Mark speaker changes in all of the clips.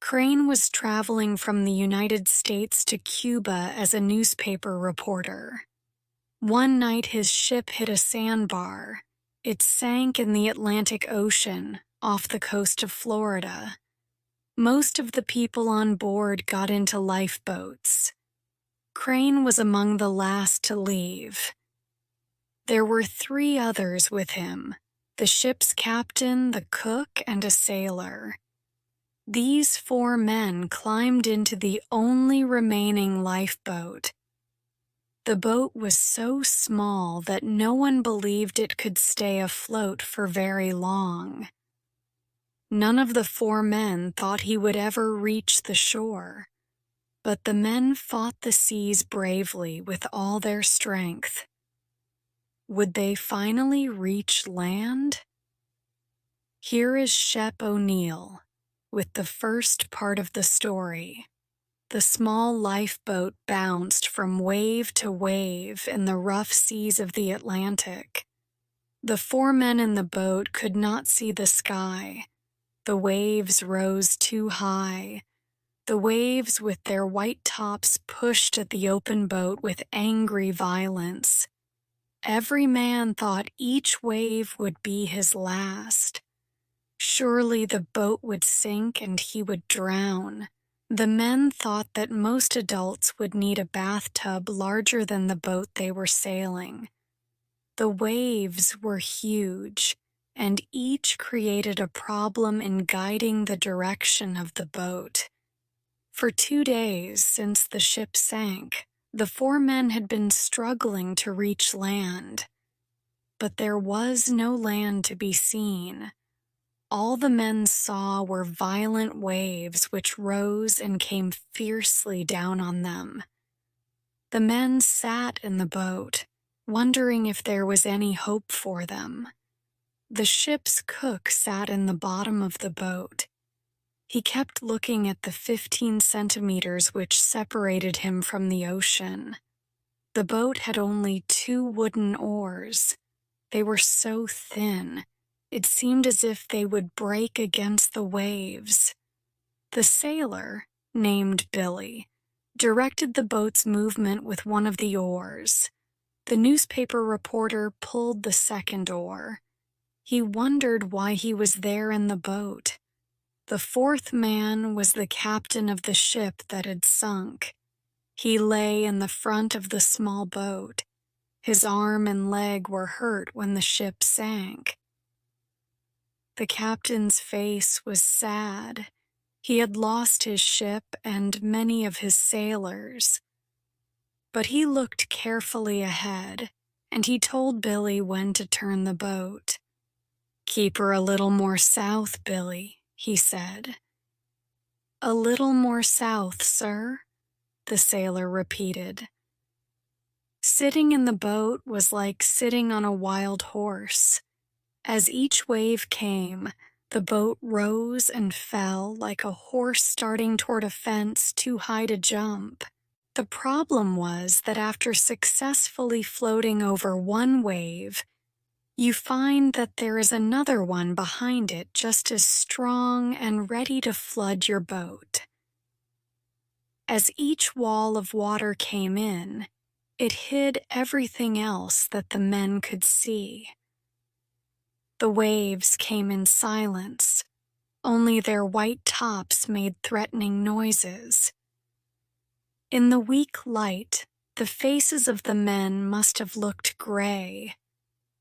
Speaker 1: Crane was traveling from the United States to Cuba as a newspaper reporter. One night his ship hit a sandbar. It sank in the Atlantic Ocean, off the coast of Florida. Most of the people on board got into lifeboats. Crane was among the last to leave. There were 3 others with him: the ship's captain, the cook, and a sailor. These 4 men climbed into the only remaining lifeboat. The boat was so small that no one believed it could stay afloat for very long. None of the 4 men thought he would ever reach the shore, but the men fought the seas bravely with all their strength. Would they finally reach land? Here is Shep O'Neal with the first part of the story. The small lifeboat bounced from wave to wave in the rough seas of the Atlantic. The 4 men in the boat could not see the sky. The waves rose too high. The waves with their white tops pushed at the open boat with angry violence. Every man thought each wave would be his last. Surely the boat would sink and he would drown. The men thought that most adults would need a bathtub larger than the boat they were sailing. The waves were huge, and each created a problem in guiding the direction of the boat. For 2 days since the ship sank, the 4 men had been struggling to reach land. But there was no land to be seen. All the men saw were violent waves which rose and came fiercely down on them. The men sat in the boat, wondering if there was any hope for them. The ship's cook sat in the bottom of the boat. He kept looking at the 15 centimeters which separated him from the ocean. The boat had only 2 wooden oars. They were so thin, it seemed as if they would break against the waves. The sailor, named Billy, directed the boat's movement with one of the oars. The newspaper reporter pulled the second oar. He wondered why he was there in the boat. The 4th man was the captain of the ship that had sunk. He lay in the front of the small boat. His arm and leg were hurt when the ship sank. The captain's face was sad. He had lost his ship and many of his sailors. But he looked carefully ahead, and he told Billy when to turn the boat. "Keep her a little more south, Billy," he said. "A little more south, sir," the sailor repeated. Sitting in the boat was like sitting on a wild horse. As each wave came, the boat rose and fell like a horse starting toward a fence too high to jump. The problem was that after successfully floating over one wave, you find that there is another one behind it just as strong and ready to flood your boat. As each wall of water came in, it hid everything else that the men could see. The waves came in silence. Only their white tops made threatening noises. In the weak light, the faces of the men must have looked gray.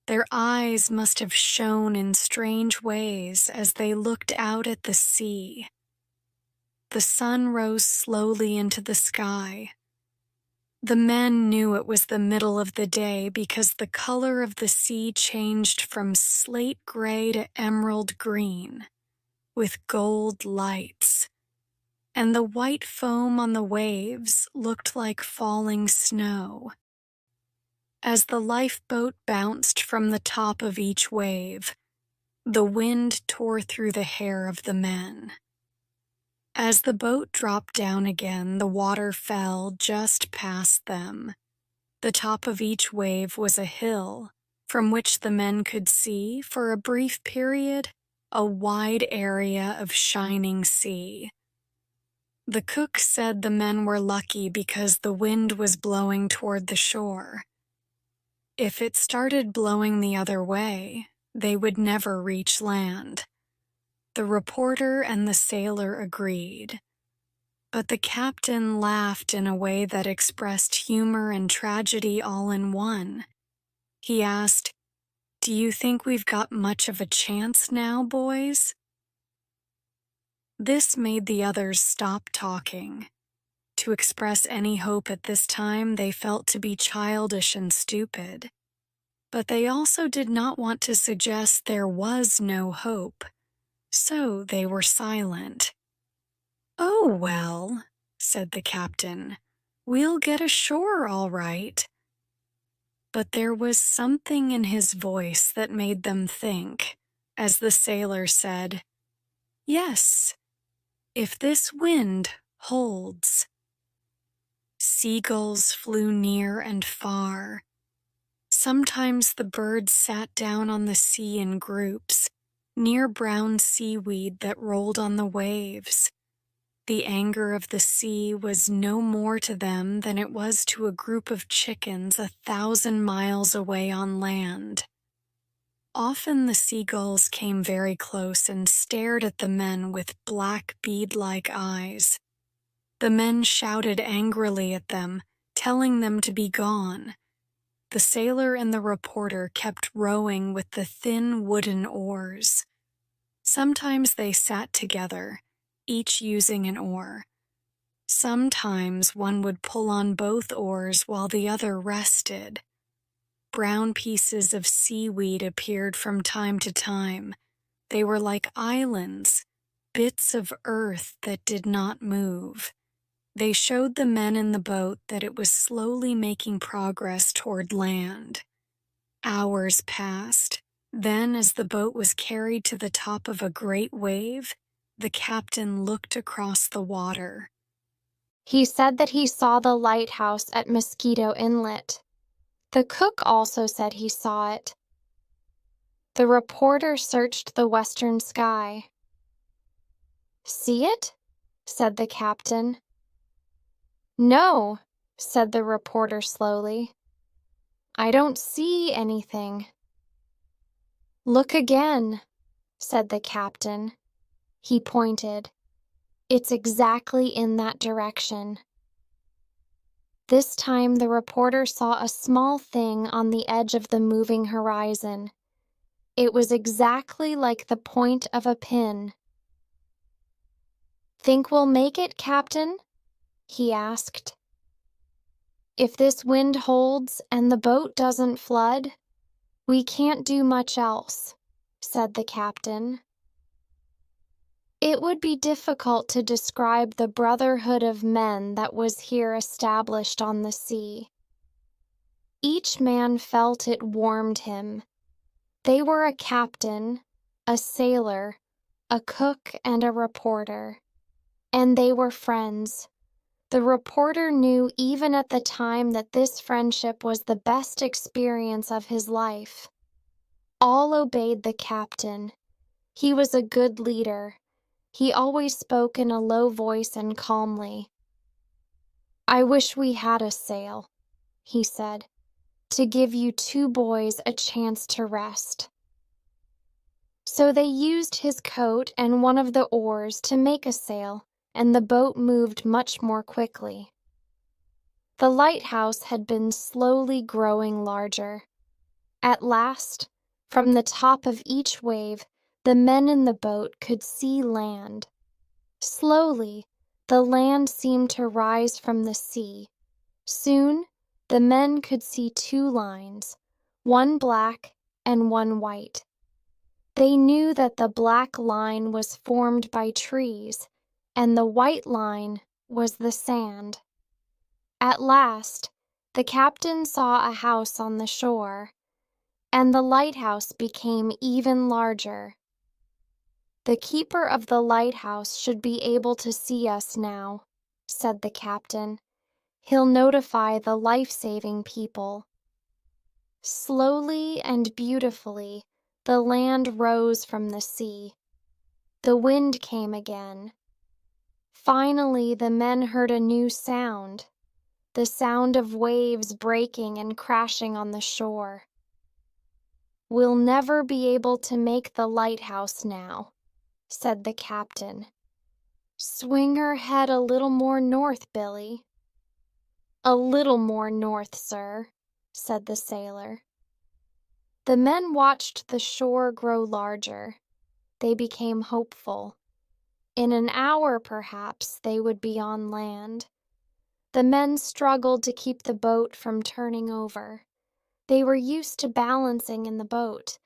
Speaker 1: Their eyes must have shone in strange ways as they looked out at the sea. The sun rose slowly into the sky. The men knew it was the middle of the day because the color of the sea changed from slate gray to emerald green, with gold lights, and the white foam on the waves looked like falling snow. As the lifeboat bounced from the top of each wave, the wind tore through the hair of the men. As the boat dropped down again, the water fell just past them. The top of each wave was a hill, from which the men could see, for a brief period, a wide area of shining sea. The cook said the men were lucky because the wind was blowing toward the shore. If it started blowing the other way, they would never reach land. The reporter and the sailor agreed, but the captain laughed in a way that expressed humor and tragedy all in one. He asked, "Do you think we've got much of a chance now, boys?" This made the others stop talking. To express any hope at this time they felt to be childish and stupid. But they also did not want to suggest there was no hope, so they were silent. "Oh, well," said the captain, "we'll get ashore all right." But there was something in his voice that made them think, as the sailor said, "Yes, if this wind holds." Seagulls flew near and far. Sometimes the birds sat down on the sea in groups, near brown seaweed that rolled on the waves. The anger of the sea was no more to them than it was to a group of chickens 1,000 miles away on land. Often the seagulls came very close and stared at the men with black bead-like eyes. The men shouted angrily at them, telling them to be gone. The sailor and the reporter kept rowing with the thin wooden oars. Sometimes they sat together, each using an oar. Sometimes one would pull on both oars while the other rested. Brown pieces of seaweed appeared from time to time. They were like islands, bits of earth that did not move. They showed the men in the boat that it was slowly making progress toward land. Hours passed. Then, as the boat was carried to the top of a great wave, the captain looked across the water.
Speaker 2: He said that he saw the lighthouse at Mosquito Inlet. The cook also said he saw it. The reporter searched the western sky. "See it?" said the captain. "No," said the reporter slowly. "I don't see anything." "Look again," said the captain. He pointed. "It's exactly in that direction." This time the reporter saw a small thing on the edge of the moving horizon. It was exactly like the point of a pin. "Think we'll make it, Captain?" he asked. "If this wind holds and the boat doesn't flood, we can't do much else," said the captain. It would be difficult to describe the brotherhood of men that was here established on the sea. Each man felt it warmed him. They were a captain, a sailor, a cook, and a reporter. And they were friends. The reporter knew even at the time that this friendship was the best experience of his life. All obeyed the captain. He was a good leader. He always spoke in a low voice and calmly. "I wish we had a sail," he said, "to give you two boys a chance to rest." So they used his coat and one of the oars to make a sail, and the boat moved much more quickly. The lighthouse had been slowly growing larger. At last, from the top of each wave, the men in the boat could see land. Slowly, the land seemed to rise from the sea. Soon, the men could see two lines, one black and one white. They knew that the black line was formed by trees, and the white line was the sand. At last, the captain saw a house on the shore, and the lighthouse became even larger. "The keeper of the lighthouse should be able to see us now," said the captain. "He'll notify the life-saving people." Slowly and beautifully, the land rose from the sea. The wind came again. Finally, the men heard a new sound, the sound of waves breaking and crashing on the shore. "We'll never be able to make the lighthouse now," said the captain. "Swing her head a little more north, Billy." "A little more north, sir," said the sailor. The men watched the shore grow larger. They became hopeful. In an hour, perhaps, they would be on land. The men struggled to keep the boat from turning over. They were used to balancing in the boat.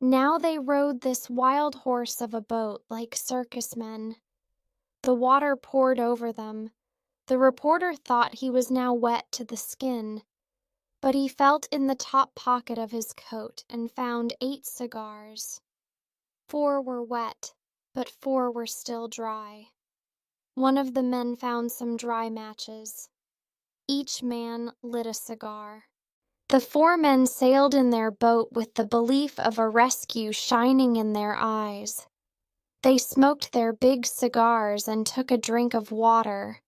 Speaker 2: Now they rode this wild horse of a boat like circus men. The water poured over them. The reporter thought he was now wet to the skin, but he felt in the top pocket of his coat and found 8 cigars. 4 were wet, but 4 were still dry. One of the men found some dry matches. Each man lit a cigar. The 4 men sailed in their boat with the belief of a rescue shining in their eyes. They smoked their big cigars and took a drink of water.